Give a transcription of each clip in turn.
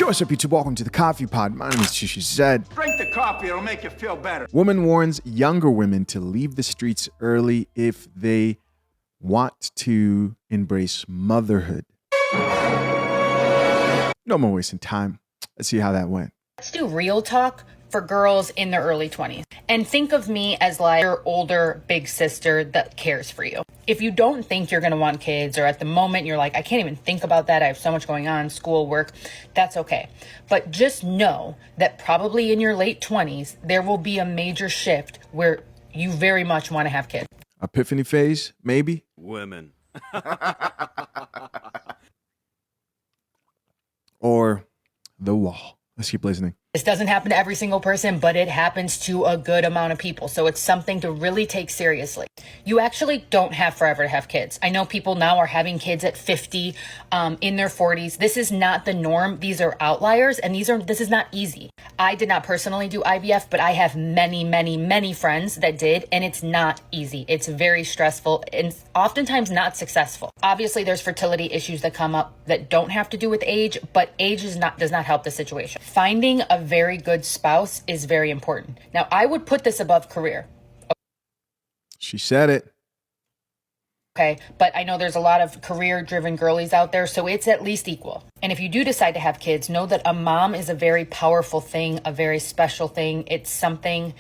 Yo, what's up, YouTube? Welcome to the Coffee Pod. My name is She Said. Drink the coffee, it'll make you feel better. Woman warns younger women to leave the streets early if they want to embrace motherhood. No more wasting time. Let's see how that went. Let's do real talk for girls in their early 20s. And think of me as like your older big sister that cares for you. If you don't think you're going to want kids, or at the moment you're like, I can't even think about that, I have so much going on, school, work, that's okay. But just know that probably in your late 20s, there will be a major shift where you very much want to have kids. Epiphany phase, maybe? Women. Or the wall. Let's keep listening. This doesn't happen to every single person, but it happens to a good amount of people. So it's something to really take seriously. You actually don't have forever to have kids. I know people now are having kids at 50, in their 40s. This is not the norm. These are outliers, and this is not easy. I did not personally do IVF, but I have many friends that did, and it's not easy. It's very stressful and oftentimes not successful. Obviously, there's fertility issues that come up that don't have to do with age, but age does not help the situation. Finding a very good spouse is very important. Now, I would put this above career. She said it. Okay, but I know there's a lot of career-driven girlies out there, so it's at least equal. And if you do decide to have kids, know that a mom is a very powerful thing, a very special thing. It's something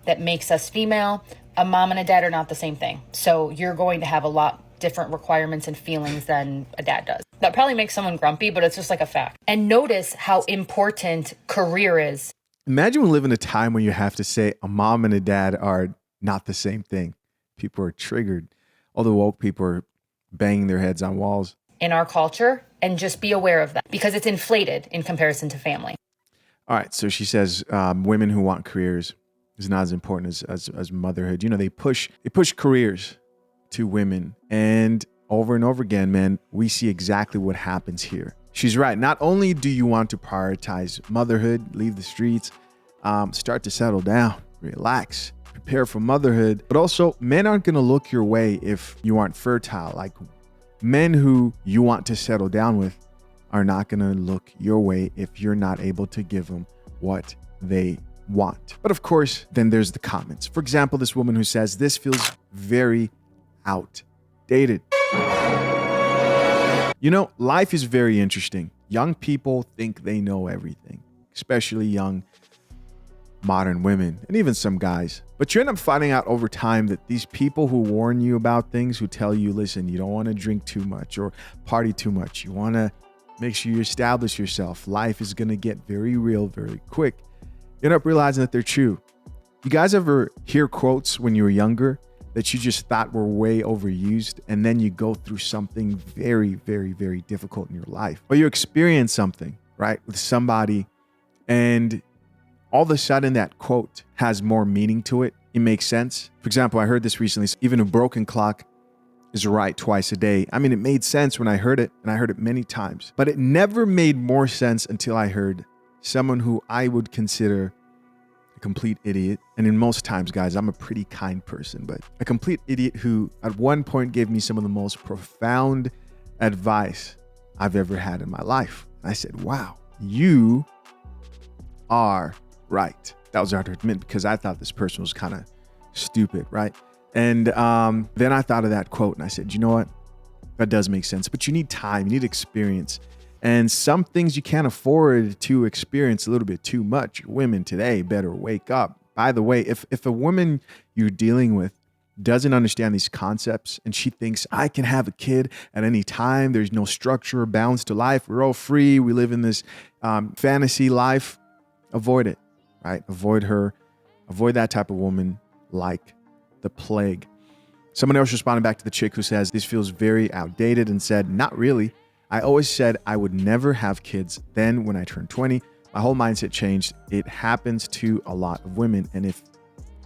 that makes us female. A mom and a dad are not the same thing. So you're going to have a lot different requirements and feelings than a dad does. That probably makes someone grumpy, but it's just like a fact. And notice how important career is. Imagine we live in a time when you have to say a mom and a dad are not the same thing. People are triggered. All the woke people are banging their heads on walls. In our culture, and just be aware of that because it's inflated in comparison to family. All right, so she says women who want careers is not as important as motherhood. You know, they push careers to women, and over again, man, we see exactly what happens here. She's right. Not only do you want to prioritize motherhood, leave the streets, start to settle down, relax, prepare for motherhood, but also men aren't going to look your way if you aren't fertile. Like men who you want to settle down with are not going to look your way if you're not able to give them what they want. But of course, then there's the comments. For example, this woman who says, this feels very outdated. You know, life is very interesting. Young people think they know everything, especially young modern women and even some guys. But you end up finding out over time that these people who warn you about things, who tell you, listen, you don't want to drink too much or party too much. You want to make sure you establish yourself. Life is going to get very real very quick. You end up realizing that they're true. You guys ever hear quotes when you were younger that you just thought were way overused, and then you go through something very difficult in your life, or you experience something, right, with somebody, and all of a sudden that quote has more meaning to it. It makes sense. For example, I heard this recently, even a broken clock is right twice a day. I mean, it made sense when I heard it, and I heard it many times, but it never made more sense until I heard someone who I would consider a complete idiot. And in most times, guys, I'm a pretty kind person, but a complete idiot who at one point gave me some of the most profound advice I've ever had in my life. I said, wow, you are right. That was hard to admit because I thought this person was kind of stupid, right? And then I thought of that quote and I said, you know what? That does make sense, but you need time, you need experience. And some things you can't afford to experience a little bit too much. Women today better wake up. By the way, if a woman you're dealing with doesn't understand these concepts and she thinks I can have a kid at any time, there's no structure or balance to life, we're all free, we live in this fantasy life, avoid it, right? Avoid her, avoid that type of woman like the plague. Someone else responded back to the chick who says, this feels very outdated, and said, not really. I always said I would never have kids. Then when I turned 20, my whole mindset changed. It happens to a lot of women. And if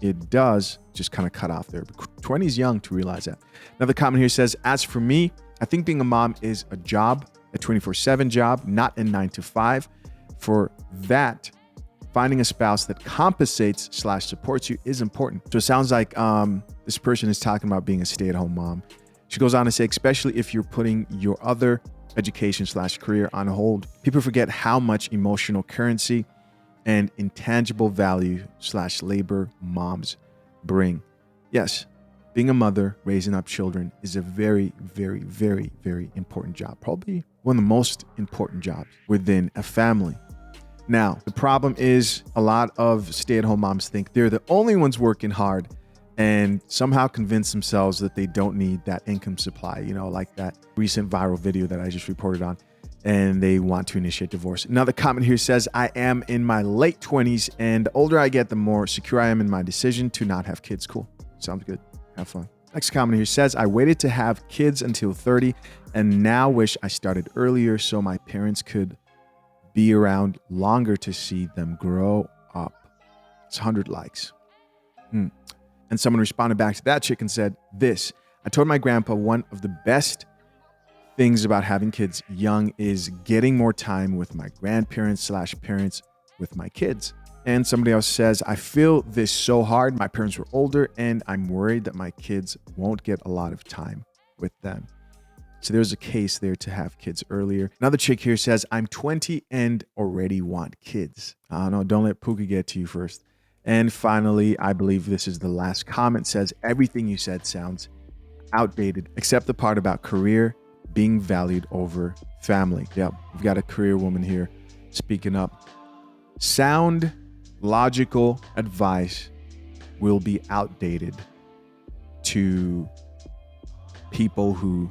it does, just kind of cut off there. But 20 is young to realize that. Another comment here says, as for me, I think being a mom is a job, a 24/7 job, not a 9 to 5. For that, finding a spouse that compensates/supports you is important. So it sounds like this person is talking about being a stay-at-home mom. She goes on to say, especially if you're putting your other education/career on hold. People forget how much emotional currency and intangible value/labor moms bring. Yes, being a mother, raising up children is a very, very, very, very important job. Probably one of the most important jobs within a family. Now, the problem is a lot of stay-at-home moms think they're the only ones working hard and somehow convince themselves that they don't need that income supply, like that recent viral video that I just reported on, and they want to initiate divorce. Another comment here says, I am in my late 20s, and the older I get, the more secure I am in my decision to not have kids. Cool. Sounds good. Have fun. Next comment here says, I waited to have kids until 30 and now wish I started earlier so my parents could be around longer to see them grow up. It's 100 likes. And someone responded back to that chick and said this, I told my grandpa one of the best things about having kids young is getting more time with my grandparents/parents with my kids. And somebody else says, I feel this so hard. My parents were older and I'm worried that my kids won't get a lot of time with them. So there's a case there to have kids earlier. Another chick here says, I'm 20 and already want kids. I don't know. Don't let Pookie get to you first. And finally, I believe this is the last comment, says, everything you said sounds outdated, except the part about career being valued over family. Yep, we've got a career woman here speaking up. Sound logical advice will be outdated to people who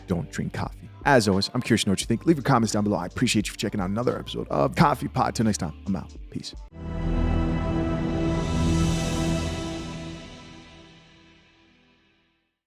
don't drink coffee. As always, I'm curious to know what you think. Leave your comments down below. I appreciate you for checking out another episode of Coffee Pot. Till next time, I'm out. Peace.